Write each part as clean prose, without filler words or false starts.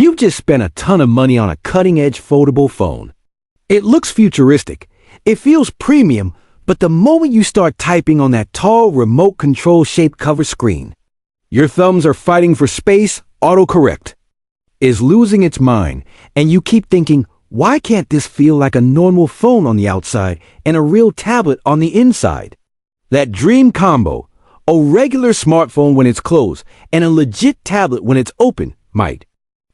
You've just spent a ton of money on a cutting-edge foldable phone. It looks futuristic, it feels premium, but the moment you start typing on that tall remote control shaped cover screen, your thumbs are fighting for space. Autocorrect is losing its mind, and you keep thinking, why can't this feel like a normal phone on the outside and a real tablet on the inside? That dream combo, a regular smartphone when it's closed and a legit tablet when it's open, might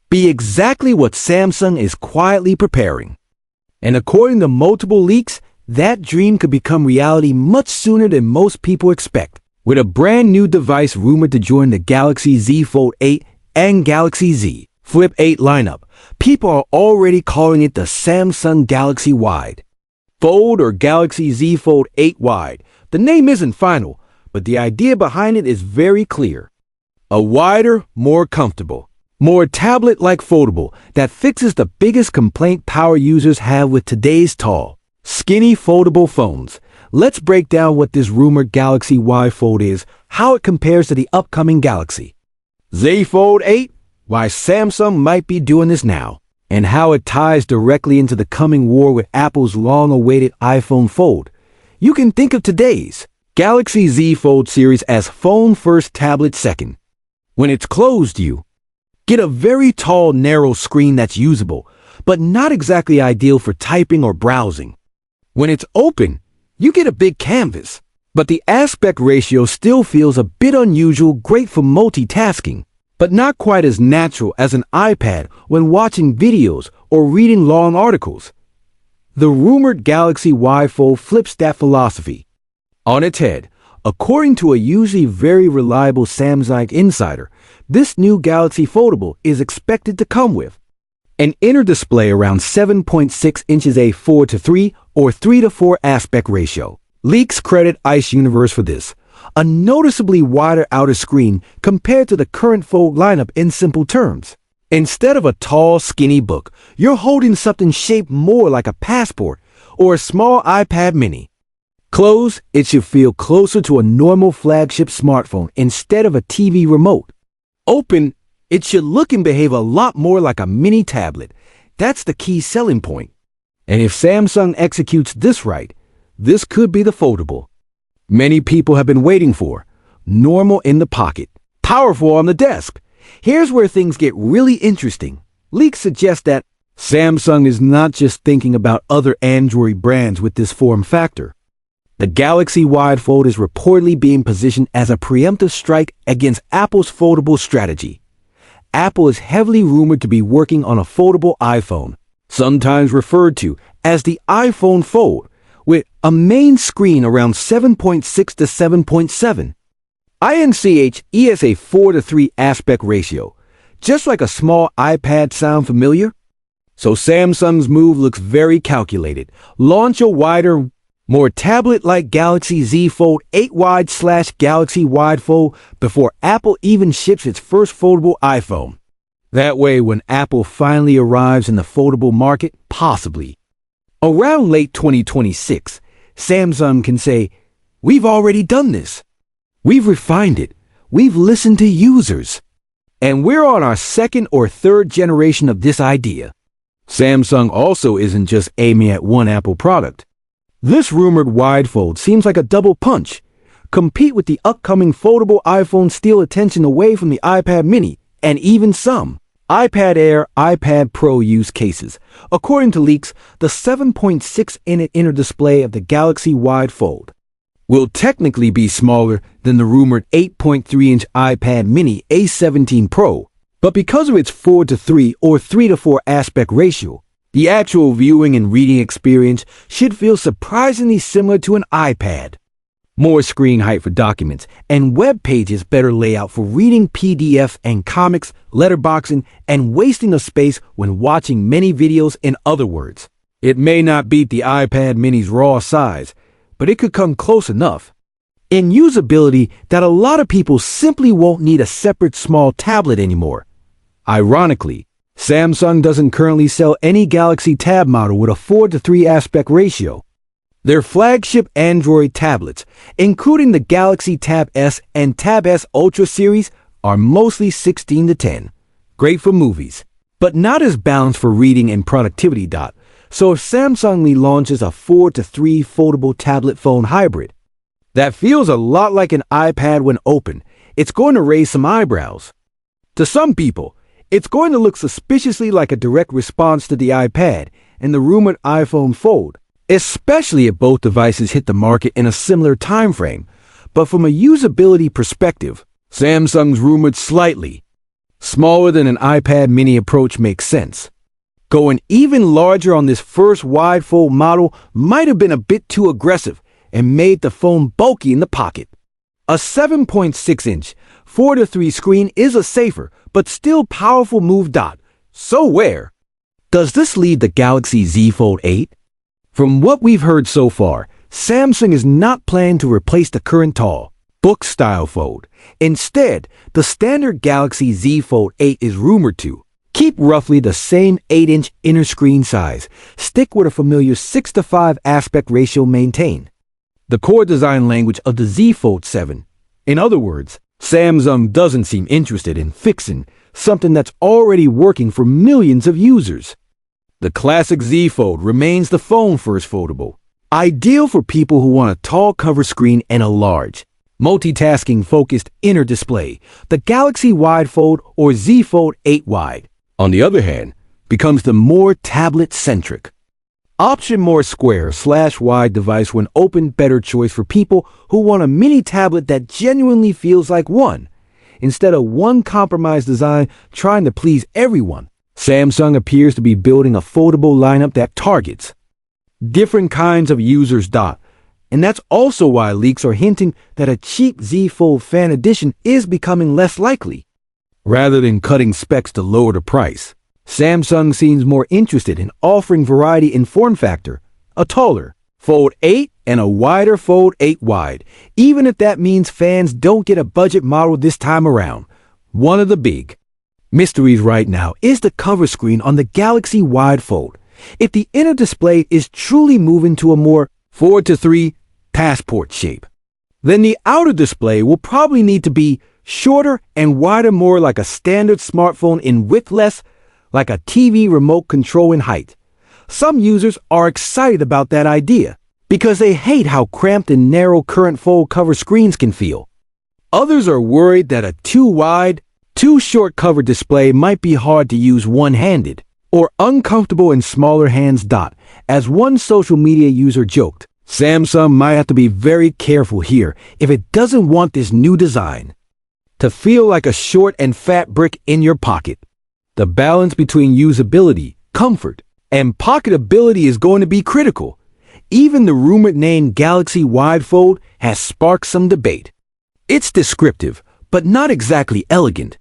be exactly what Samsung is quietly preparing. And according to multiple leaks, that dream could become reality much sooner than most people expect, with a brand new device rumored to join the Galaxy Z Fold 8 and Galaxy Z Flip 8 lineup. People are already calling it the Samsung Galaxy Wide Fold or Galaxy Z Fold 8 Wide. The name isn't final, but the idea behind it is very clear. A wider, more comfortable, more tablet-like foldable that fixes the biggest complaint power users have with today's tall, skinny foldable phones. Let's break down what this rumored Galaxy Y Fold is, how it compares to the upcoming Galaxy Z Fold 8, why Samsung might be doing this now, and how it ties directly into the coming war with Apple's long-awaited iPhone Fold. You can think of today's Galaxy Z Fold series as phone first, tablet second. When it's closed, you get a very tall, narrow screen that's usable, but not exactly ideal for typing or browsing. When it's open, you get a big canvas, but the aspect ratio still feels a bit unusual, great for multitasking, but not quite as natural as an iPad when watching videos or reading long articles. The rumored Galaxy Y Fold flips that philosophy on its head. According to a usually very reliable Samsung insider, this new Galaxy Foldable is expected to come with an inner display around 7.6 inches, a 4:3 or 3:4 aspect ratio. Leaks credit Ice Universe for this. A noticeably wider outer screen compared to the current Fold lineup. In simple terms, instead of a tall, skinny book, you're holding something shaped more like a passport or a small iPad mini. Closed, it should feel closer to a normal flagship smartphone instead of a TV remote. Open, it should look and behave a lot more like a mini tablet. That's the key selling point. And if Samsung executes this right, this could be the foldable many people have been waiting for. Normal in the pocket, powerful on the desk. Here's where things get really interesting. Leaks suggest that Samsung is not just thinking about other Android brands with this form factor. The Galaxy Wide Fold is reportedly being positioned as a preemptive strike against Apple's foldable strategy. Apple is heavily rumored to be working on a foldable iPhone, sometimes referred to as the iPhone Fold, with a main screen around 7.6 to 7.7 inch ES, a 4:3 aspect ratio. Just like a small iPad. Sound familiar? So Samsung's move looks very calculated. Launch a wider, more tablet-like Galaxy Z Fold 8 Wide / Galaxy Wide Fold before Apple even ships its first foldable iPhone. That way, when Apple finally arrives in the foldable market, possibly around late 2026, Samsung can say, "We've already done this. We've refined it. We've listened to users. And we're on our second or third generation of this idea." Samsung also isn't just aiming at one Apple product. This rumored wide fold seems like a double punch. Compete with the upcoming foldable iPhone, steal attention away from the iPad mini, and even some iPad Air, iPad Pro use cases. According to leaks, the 7.6-inch inner display of the Galaxy Wide Fold will technically be smaller than the rumored 8.3-inch iPad mini A17 Pro, but because of its 4:3 or 3:4 aspect ratio, the actual viewing and reading experience should feel surprisingly similar to an iPad. More screen height for documents, and web pages better layout for reading PDF and comics, letterboxing, and wasting of space when watching many videos. In other words, it may not beat the iPad mini's raw size, but it could come close enough in usability that a lot of people simply won't need a separate small tablet anymore. Ironically, Samsung doesn't currently sell any Galaxy Tab model with a 4:3 aspect ratio. Their flagship Android tablets, including the Galaxy Tab S and Tab S Ultra series, are mostly 16:10. Great for movies, but not as balanced for reading and productivity. So if Samsung launches a 4:3 foldable tablet phone hybrid, that feels a lot like an iPad when open, it's going to raise some eyebrows. To some people, it's going to look suspiciously like a direct response to the iPad and the rumored iPhone Fold, especially if both devices hit the market in a similar time frame. But from a usability perspective, Samsung's rumored slightly smaller than an iPad mini approach makes sense. Going even larger on this first wide fold model might have been a bit too aggressive and made the phone bulky in the pocket. A 7.6-inch 4:3 screen is a safer but still powerful move. So where does this leave the Galaxy Z Fold 8? From what we've heard so far, Samsung is not planning to replace the current tall, book-style Fold. Instead, the standard Galaxy Z Fold 8 is rumored to keep roughly the same 8-inch inner screen size, stick with a familiar 6:5 aspect ratio maintained, the core design language of the Z Fold 7. In other words, Samsung doesn't seem interested in fixing something that's already working for millions of users. The classic Z Fold remains the phone-first foldable, ideal for people who want a tall cover screen and a large, multitasking-focused inner display. The Galaxy Wide Fold or Z Fold 8 Wide, on the other hand, becomes the more tablet-centric option, more square/wide device when open, better choice for people who want a mini tablet that genuinely feels like one, instead of one compromised design trying to please everyone. Samsung appears to be building a foldable lineup that targets different kinds of users. And that's also why leaks are hinting that a cheap Z Fold Fan Edition is becoming less likely. Rather than cutting specs to lower the price, Samsung seems more interested in offering variety in form factor, a taller Fold 8 and a wider Fold 8 Wide, even if that means fans don't get a budget model this time around. One of the big mysteries right now is the cover screen on the Galaxy Wide Fold. If the inner display is truly moving to a more 4:3 passport shape, then the outer display will probably need to be shorter and wider, more like a standard smartphone in width, less like a TV remote control in height. Some users are excited about that idea because they hate how cramped and narrow current fold cover screens can feel. Others are worried that a too wide, too short cover display might be hard to use one-handed or uncomfortable in smaller hands. As one social media user joked, Samsung might have to be very careful here if it doesn't want this new design to feel like a short and fat brick in your pocket. The balance between usability, comfort, and pocketability is going to be critical. Even the rumored name Galaxy Wide Fold has sparked some debate. It's descriptive, but not exactly elegant.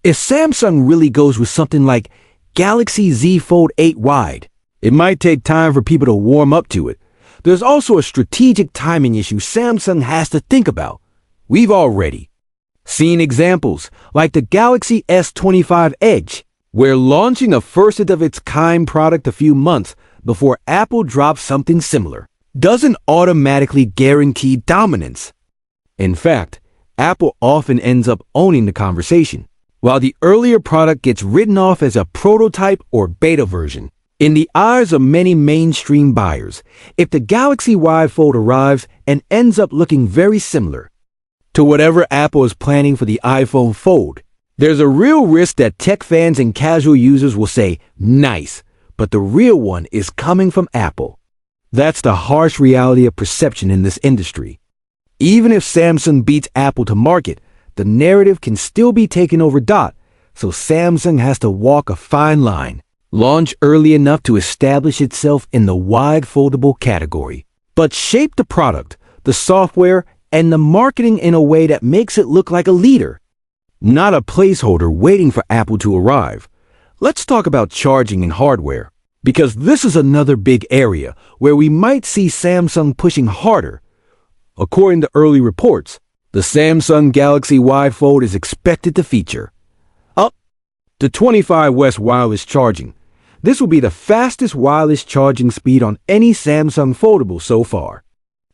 If Samsung really goes with something like Galaxy Z Fold 8 Wide, it might take time for people to warm up to it. There's also a strategic timing issue Samsung has to think about. We've already seen examples like the Galaxy S25 Edge, where launching a first-of-its-kind product a few months before Apple drops something similar doesn't automatically guarantee dominance. In fact, Apple often ends up owning the conversation, while the earlier product gets written off as a prototype or beta version. In the eyes of many mainstream buyers, if the Galaxy Wide Fold arrives and ends up looking very similar to whatever Apple is planning for the iPhone Fold, there's a real risk that tech fans and casual users will say, nice, but the real one is coming from Apple. That's the harsh reality of perception in this industry. Even if Samsung beats Apple to market, the narrative can still be taken over. So Samsung has to walk a fine line, launch early enough to establish itself in the wide foldable category, but shape the product, the software, and the marketing in a way that makes it look like a leader, not a placeholder waiting for Apple to arrive. Let's talk about charging and hardware, because this is another big area where we might see Samsung pushing harder. According to early reports, the Samsung Galaxy Wide Fold is expected to feature up to 25 West wireless charging. This will be the fastest wireless charging speed on any Samsung foldable so far.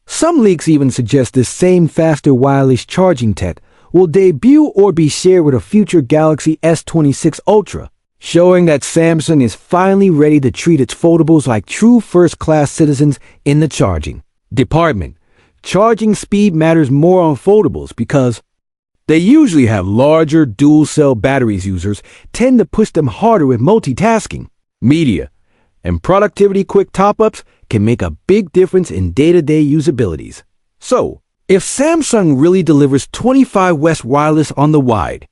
Some leaks even suggest this same faster wireless charging tech will debut or be shared with a future Galaxy S26 Ultra. showing that Samsung is finally ready to treat its foldables like true first-class citizens in the charging department. Charging speed matters more on foldables because they usually have larger dual-cell batteries. Users tend to push them harder with multitasking, media, and productivity. Quick top-ups can make a big difference in day-to-day usabilities. So, if Samsung really delivers 25 West wireless on the wide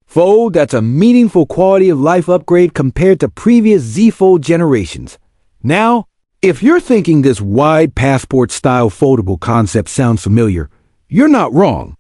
Fold, that's a meaningful quality of life upgrade compared to previous Z Fold generations. Now, if you're thinking this wide passport-style foldable concept sounds familiar, you're not wrong.